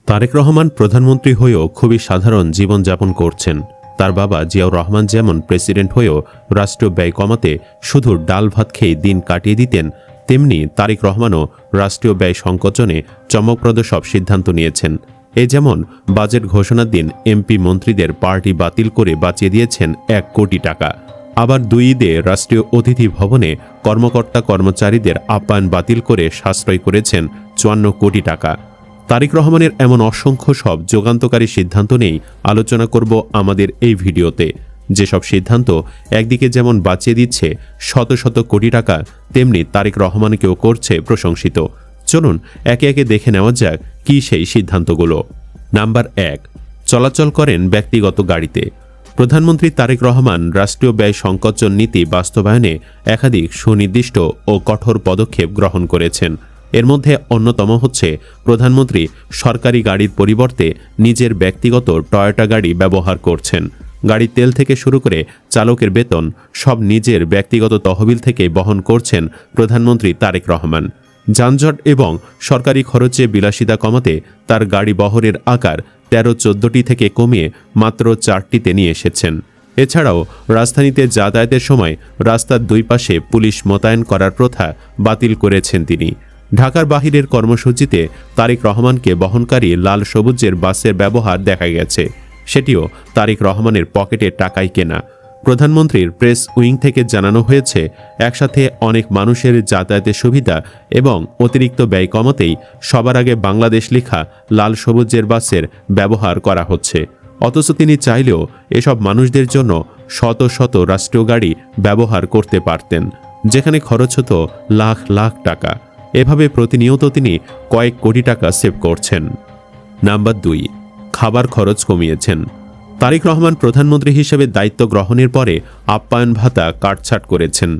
তারেক রহমান প্রধানমন্ত্রী হয়েও খুবই সাধারণ জীবনযাপন করছেন। তার বাবা জিয়াউর রহমান যেমন প্রেসিডেন্ট হয়েও রাষ্ট্রীয় ব্যয় কমাতে শুধু ডাল ভাত খেয়ে দিন কাটিয়ে দিতেন, তেমনি তারেক রহমানও রাষ্ট্রীয় ব্যয় সংকোচনে চমকপ্রদ সব সিদ্ধান্ত নিয়েছেন। যেমন বাজেট ঘোষণার দিন এমপি মন্ত্রীদের পার্টি বাতিল করে বাঁচিয়ে দিয়েছেন ১ কোটি টাকা। আবার ২ ঈদে রাষ্ট্রীয় অতিথি ভবনে কর্মকর্তা কর্মচারীদের আপ্যায়ন বাতিল করে সাশ্রয় করেছেন ৫৪ কোটি টাকা। তারেক রহমানের এমন অসংখ্য সব যুগান্তকারী সিদ্ধান্ত নেই আলোচনা করব আমাদের এই ভিডিওতে। যেসব সিদ্ধান্ত একদিকে যেমন বাঁচিয়ে দিচ্ছে শত শত কোটি টাকা, তেমনি তারেক রহমানকেও করছে প্রশংসিত। চলুন একে একে দেখে নেওয়া যাক কি সেই সিদ্ধান্তগুলো। নাম্বার ১, চলাচল করেন ব্যক্তিগত গাড়িতে। প্রধানমন্ত্রী তারেক রহমান রাষ্ট্রীয় ব্যয় সংকোচন নীতি বাস্তবায়নে একাধিক সুনির্দিষ্ট ও কঠোর পদক্ষেপ গ্রহণ করেছেন। এর মধ্যে অন্যতম হচ্ছে প্রধানমন্ত্রী সরকারি গাড়ির পরিবর্তে নিজের ব্যক্তিগত টয়োটা গাড়ি ব্যবহার করছেন। গাড়ির তেল থেকে শুরু করে চালকের বেতন সব নিজের ব্যক্তিগত তহবিল থেকে বহন করছেন প্রধানমন্ত্রী তারেক রহমান। যানজট এবং সরকারি খরচে বিলাসিতা কমাতে তার গাড়ি বহরের আকার ১৩-১৪টি থেকে কমিয়ে মাত্র ৪টিতে নিয়ে এসেছেন। এছাড়াও রাজধানীতে যাতায়াতের সময় রাস্তার দুই পাশে পুলিশ মোতায়েন করার প্রথা বাতিল করেছেন তিনি। ঢাকার বাহিরের কর্মসূচিতে তারেক রহমানকে বহনকারী লাল সবুজের বাসের ব্যবহার দেখা গেছে, সেটিও তারেক রহমানের পকেটে টাকায় কেনা। প্রধানমন্ত্রীর প্রেস উইং থেকে জানানো হয়েছে, একসাথে অনেক মানুষের যাতায়াতের সুবিধা এবং অতিরিক্ত ব্যয় কমাতেই সবার আগে বাংলাদেশ লেখা লাল সবুজের বাসের ব্যবহার করা হচ্ছে। অথচ তিনি চাইলেও এসব মানুষদের জন্য শত শত রাষ্ট্রীয় গাড়ি ব্যবহার করতে পারতেন, যেখানে খরচ হতো লাখ লাখ টাকা। এভাবে প্রতিনিয়ত তিনি কয়েক কোটি টাকা সেভ করছেন। নাম্বার ২, খাবার খরচ কমিয়েছেন। তারেক রহমান প্রধানমন্ত্রী হিসেবে দায়িত্ব গ্রহণের পরে আপ্যায়ন ভাতা কাটছাট করেছেন।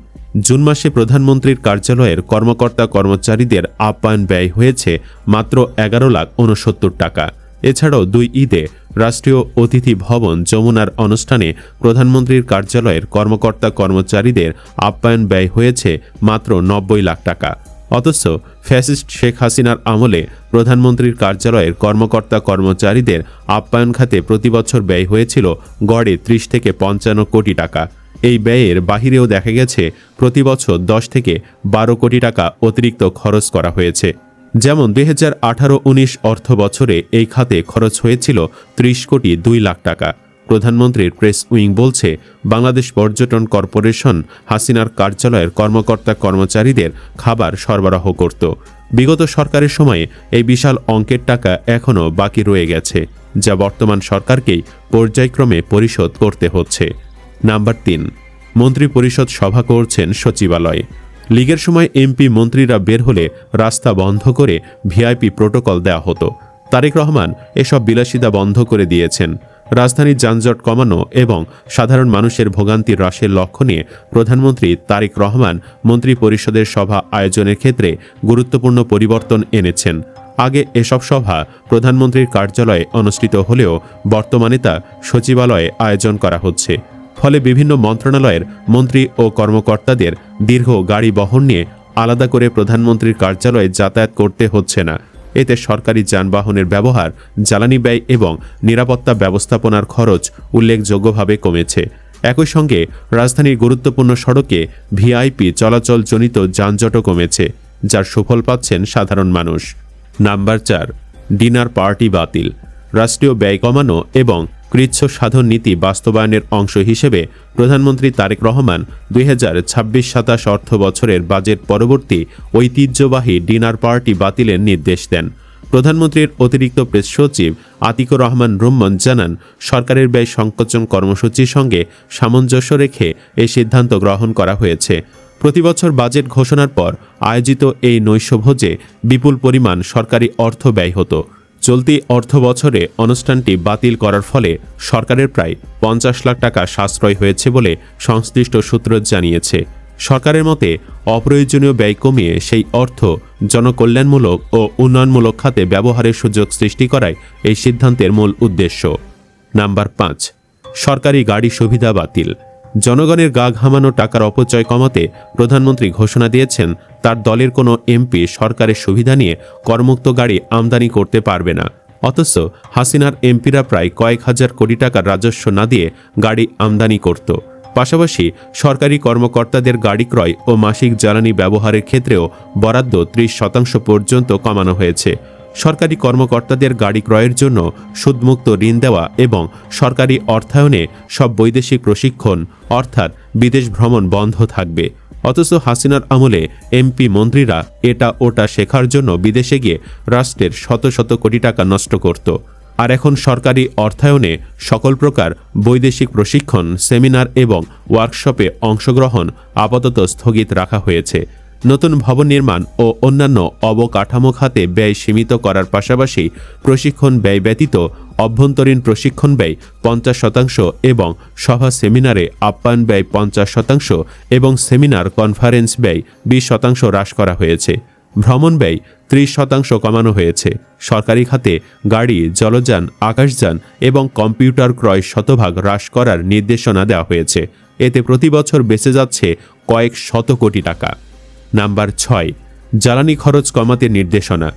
জুন মাসে প্রধানমন্ত্রীর কার্যালয়ের কর্মকর্তা কর্মচারীদের আপ্যায়ন ব্যয় হয়েছে মাত্র ১১,৬৯,০০০ টাকা। এছাড়াও ২ ঈদে রাষ্ট্রীয় অতিথি ভবন যমুনার অনুষ্ঠানে প্রধানমন্ত্রীর কার্যালয়ের কর্মকর্তা কর্মচারীদের আপ্যায়ন ব্যয় হয়েছে মাত্র ৯০ লাখ টাকা। অথচ ফ্যাসিস্ট শেখ হাসিনার আমলে প্রধানমন্ত্রীর কার্যালয়ের কর্মকর্তা কর্মচারীদের আপ্যায়ন খাতে প্রতিবছর ব্যয় হয়েছিল গড়ে ৩০ থেকে ৫৫ কোটি টাকা। এই ব্যয়ের বাহিরেও দেখা গেছে প্রতিবছর ১০ থেকে ১২ কোটি টাকা অতিরিক্ত খরচ করা হয়েছে। যেমন ২০১৮-১৯ অর্থ বছরে এই খাতে খরচ হয়েছিল ৩০ কোটি ২ লাখ টাকা। প্রধানমন্ত্রীর প্রেস উইং বলছে, বাংলাদেশ পর্যটন কর্পোরেশন হাসিনার কার্যালয়ের কর্মকর্তা কর্মচারীদের খাবার সরবরাহ করত। বিগত সরকারের সময়ে এই বিশাল অঙ্কের টাকা এখনও বাকি রয়ে গেছে, যা বর্তমান সরকারকেই পর্যায়ক্রমে পরিশোধ করতে হচ্ছে। নাম্বার ৩, মন্ত্রী পরিষদ সভা করছেন সচিবালয়ে। লীগের সময় এমপি মন্ত্রীরা বের হলে রাস্তা বন্ধ করে ভিআইপি প্রোটোকল দেওয়া হতো। তারেক রহমান এসব বিলাসিতা বন্ধ করে দিয়েছেন। রাজধানীর যানজট কমানো এবং সাধারণ মানুষের ভোগান্তি হ্রাসের লক্ষ্য নিয়ে প্রধানমন্ত্রী তারেক রহমান মন্ত্রী পরিষদের সভা আয়োজনের ক্ষেত্রে গুরুত্বপূর্ণ পরিবর্তন এনেছেন। আগে এসব সভা প্রধানমন্ত্রীর কার্যালয়ে অনুষ্ঠিত হলেও বর্তমানে তা সচিবালয়ে আয়োজন করা হচ্ছে। ফলে বিভিন্ন মন্ত্রণালয়ের মন্ত্রী ও কর্মকর্তাদের দীর্ঘ গাড়ি বহন নিয়ে আলাদা করে প্রধানমন্ত্রীর কার্যালয়ে যাতায়াত করতে হচ্ছে না। এতে সরকারি যানবাহনের ব্যবহার, জ্বালানি ব্যয় এবং নিরাপত্তা ব্যবস্থাপনার খরচ উল্লেখযোগ্যভাবে কমেছে। একই সঙ্গে রাজধানীর গুরুত্বপূর্ণ সড়কে ভিআইপি চলাচলজনিত যানজটও কমেছে, যার সুফল পাচ্ছেন সাধারণ মানুষ। নাম্বার ৪, ডিনার পার্টি বাতিল। রাষ্ট্রীয় ব্যয় কমানো এবং কৃচ্ছ সাধন নীতি বাস্তবায়নের অংশ হিসেবে প্রধানমন্ত্রী তারেক রহমান ২০২৬-২৭ অর্থ বছরের বাজেট পরবর্তী ঐতিহ্যবাহী ডিনার পার্টি বাতিলের নির্দেশ দেন। প্রধানমন্ত্রীর অতিরিক্ত প্রেস সচিব আতিকুর রহমান রুম্মান জানান, সরকারের ব্যয় সংকোচন কর্মসূচির সঙ্গে সামঞ্জস্য রেখে এই সিদ্ধান্ত গ্রহণ করা হয়েছে। প্রতিবছর বাজেট ঘোষণার পর আয়োজিত এই নৈশভোজে বিপুল পরিমাণ সরকারি অর্থ ব্যয় হতো। চলতি অর্থ বছরে অনুষ্ঠানটি বাতিল করার ফলে সরকারের প্রায় ৫০ লাখ টাকা সাশ্রয় হয়েছে বলে সংশ্লিষ্ট সূত্র জানিয়েছে। সরকারের মতে অপ্রয়োজনীয় ব্যয় কমিয়ে সেই অর্থ জনকল্যাণমূলক ও উন্নয়নমূলক খাতে ব্যবহারের সুযোগ সৃষ্টি করাই এই সিদ্ধান্তের মূল উদ্দেশ্য। নাম্বার ৫, সরকারি গাড়ি সুবিধা বাতিল। জনগণের গা ঘামানো টাকার অপচয় কমাতে প্রধানমন্ত্রী ঘোষণা দিয়েছেন, তার দলের কোনো এমপি সরকারের সুবিধা নিয়ে করমুক্ত গাড়ি আমদানি করতে পারবে না। অথচ হাসিনার এমপিরা প্রায় কয়েক হাজার কোটি টাকার রাজস্ব না দিয়ে গাড়ি আমদানি করত। পাশাপাশি সরকারি কর্মকর্তাদের গাড়ি ক্রয় ও মাসিক জ্বালানি ব্যবহারের ক্ষেত্রেও বরাদ্দ 30% পর্যন্ত কমানো হয়েছে। সরকারি কর্মকর্তাদের গাড়ি ক্রয়ের জন্য সুদমুক্ত ঋণ দেওয়া এবং সরকারি অর্থায়নে সব বৈদেশিক প্রশিক্ষণ অর্থাৎ বিদেশ ভ্রমণ বন্ধ থাকবে। অথচ হাসিনার আমলে এমপি মন্ত্রীরা এটা ওটা শেখার জন্য বিদেশে গিয়ে রাষ্ট্রের শত শত কোটি টাকা নষ্ট করত। আর এখন সরকারি অর্থায়নে সকল প্রকার বৈদেশিক প্রশিক্ষণ, সেমিনার এবং ওয়ার্কশপে অংশগ্রহণ আপাতত স্থগিত রাখা হয়েছে। নতুন ভবন নির্মাণ ও অন্যান্য অবকাঠামো খাতে ব্যয় সীমিত করার পাশাপাশি প্রশিক্ষণ ব্যয় ব্যতীত অভ্যন্তরীণ প্রশিক্ষণ ব্যয় 50% এবং সভা সেমিনারে আপ্যায়ন ব্যয় 50% এবং সেমিনার কনফারেন্স ব্যয় 20% হ্রাস করা হয়েছে। ভ্রমণ ব্যয় 30% কমানো হয়েছে। সরকারি খাতে গাড়ি, জলযান, আকাশযান এবং কম্পিউটার ক্রয় শতভাগ হ্রাস করার নির্দেশনা দেওয়া হয়েছে। এতে প্রতি বছর বেঁচে যাচ্ছে কয়েক শত কোটি টাকা। নাম্বার 6, জ্বালানি খরচ কমাতে নির্দেশনা।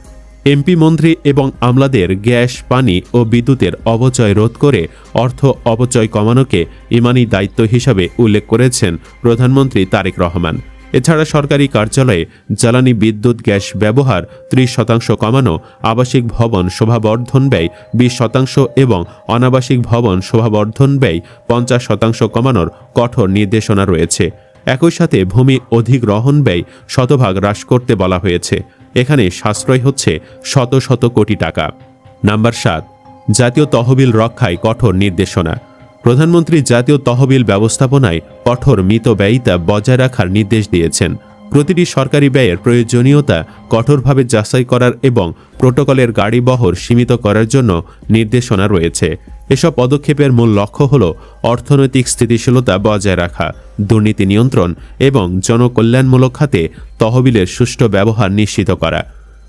এমপি মন্ত্রী এবং আমলাদের গ্যাস, পানি ও বিদ্যুতের অপচয় রোধ করে অর্থ অপচয় কমানোকে ইমানি দায়িত্ব হিসাবে উল্লেখ করেছেন প্রধানমন্ত্রী তারেক রহমান। এছাড়া সরকারি কার্যালয়ে জ্বালানি, বিদ্যুৎ, গ্যাস ব্যবহার 30% কমানো, আবাসিক ভবন শোভাবর্ধন ব্যয় 20% এবং অনাবাসিক ভবন শোভাবর্ধন ব্যয় 50% কমানোর কঠোর নির্দেশনা রয়েছে। একই সাথে ভূমি অধিগ্রহণ ব্যয় শতভাগ হ্রাস করতে বলা হয়েছে। এখানে সাশ্রয় হচ্ছে শত শত কোটি টাকা। নাম্বার 7, জাতীয় তহবিল রক্ষায় কঠোর নির্দেশনা। প্রধানমন্ত্রী জাতীয় তহবিল ব্যবস্থাপনায় কঠোর মিতব্যয়িতা বজায় রাখার নির্দেশ দিয়েছেন। প্রতিটি সরকারি ব্যয়ের প্রয়োজনীয়তা কঠোরভাবে যাচাই করার এবং প্রোটোকলের গাড়িবহর সীমিত করার জন্য নির্দেশনা রয়েছে। এসব পদক্ষেপের মূল লক্ষ্য হল অর্থনৈতিক স্থিতিশীলতা বজায় রাখা, দুর্নীতি নিয়ন্ত্রণ এবং জনকল্যাণমূলক খাতে তহবিলের সুষ্ঠু ব্যবহার নিশ্চিত করা।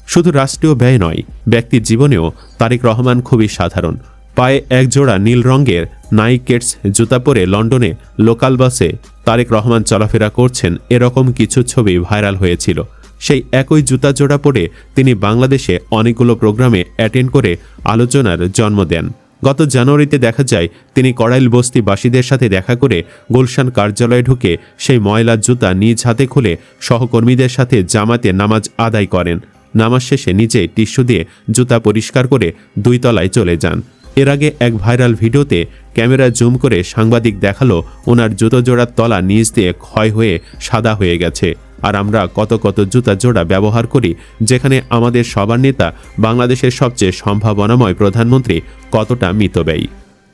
শুধু রাষ্ট্রীয় ব্যয় নয়, ব্যক্তির জীবনেও তারেক রহমান খুবই সাধারণ। পায়ে একজোড়া নীল রঙের নাইকেটস জুতা পরে লন্ডনে লোকাল বাসে তারেক রহমান চলাফেরা করছেন, এরকম কিছু ছবি ভাইরাল হয়েছিল। সেই একই জুতা জোড়া পরে তিনি বাংলাদেশে অনেকগুলো প্রোগ্রামে অ্যাটেন্ড করে আলোচনার জন্ম দেন। গত জানুয়ারিতে দেখা যায় তিনি কড়াইল বস্তিবাসীদের সাথে দেখা করে গুলশান কার্যালয়ে ঢুকে সেই ময়লা জুতা নিজ হাতে খুলে সহকর্মীদের সাথে জামাতে নামাজ আদায় করেন। নামাজ শেষে নিজে টিস্যু দিয়ে জুতা পরিষ্কার করে 2 তলায় চলে যান। এর আগে এক ভাইরাল ভিডিওতে ক্যামেরা জুম করে সাংবাদিক দেখালো ওনার জুতো জোড়ার তলা নিচ দিয়ে ক্ষয় হয়ে সাদা হয়ে গেছে। আর আমরা কত কত জুতা জোড়া ব্যবহার করি, যেখানে আমাদের সবার নেতা, বাংলাদেশের সবচেয়ে সম্ভাবনাময় প্রধানমন্ত্রী কতটা মিতব্যয়ী।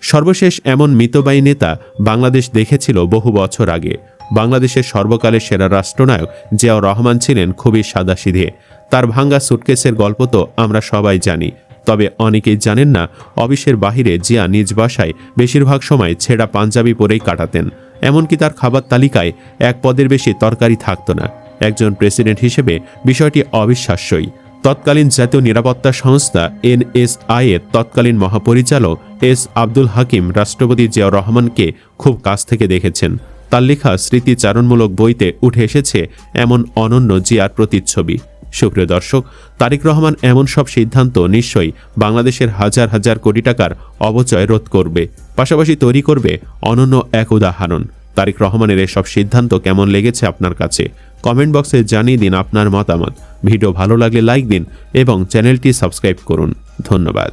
সর্বশেষ এমন মিতব্যয়ী নেতা বাংলাদেশ দেখেছিল বহু বছর আগে। বাংলাদেশের সর্বকালের সেরা রাষ্ট্রনায়ক জিয়াউর রহমান ছিলেন খুবই সাদাসিধে। তার ভাঙ্গা সুটকেসের গল্প তো আমরা সবাই জানি। তবে অনেকেই জানেন না, অফিসের বাহিরে জিয়া নিজ বাসায় বেশিরভাগ সময় ছেঁড়া পাঞ্জাবি পরেই কাটাতেন। এমনকি তার খাবার তালিকায় এক পদের বেশি তরকারি থাকত না। একজন প্রেসিডেন্ট হিসেবে বিষয়টি অবিশ্বাস্যই। তৎকালীন জাতীয় নিরাপত্তা সংস্থা NSI এর তৎকালীন মহাপরিচালক S আব্দুল হাকিম রাষ্ট্রপতি জিয়াউর রহমানকে খুব কাছ থেকে দেখেছেন। তার লেখা স্মৃতিচারণমূলক বইতে উঠে এসেছে এমন অনন্য জিয়ার প্রতিচ্ছবি। সুপ্রিয় দর্শক, তারেক রহমান এমন সব সিদ্ধান্ত নিশ্চয়ই বাংলাদেশের হাজার হাজার কোটি টাকার অপচয় রোধ করবে, পাশাপাশি তৈরি করবে অনন্য এক উদাহরণ। তারেক রহমানের এসব সিদ্ধান্ত কেমন লেগেছে আপনার কাছে? কমেন্ট বক্সে জানিয়ে দিন আপনার মতামত। ভিডিও ভালো লাগলে লাইক দিন এবং চ্যানেলটি সাবস্ক্রাইব করুন। ধন্যবাদ।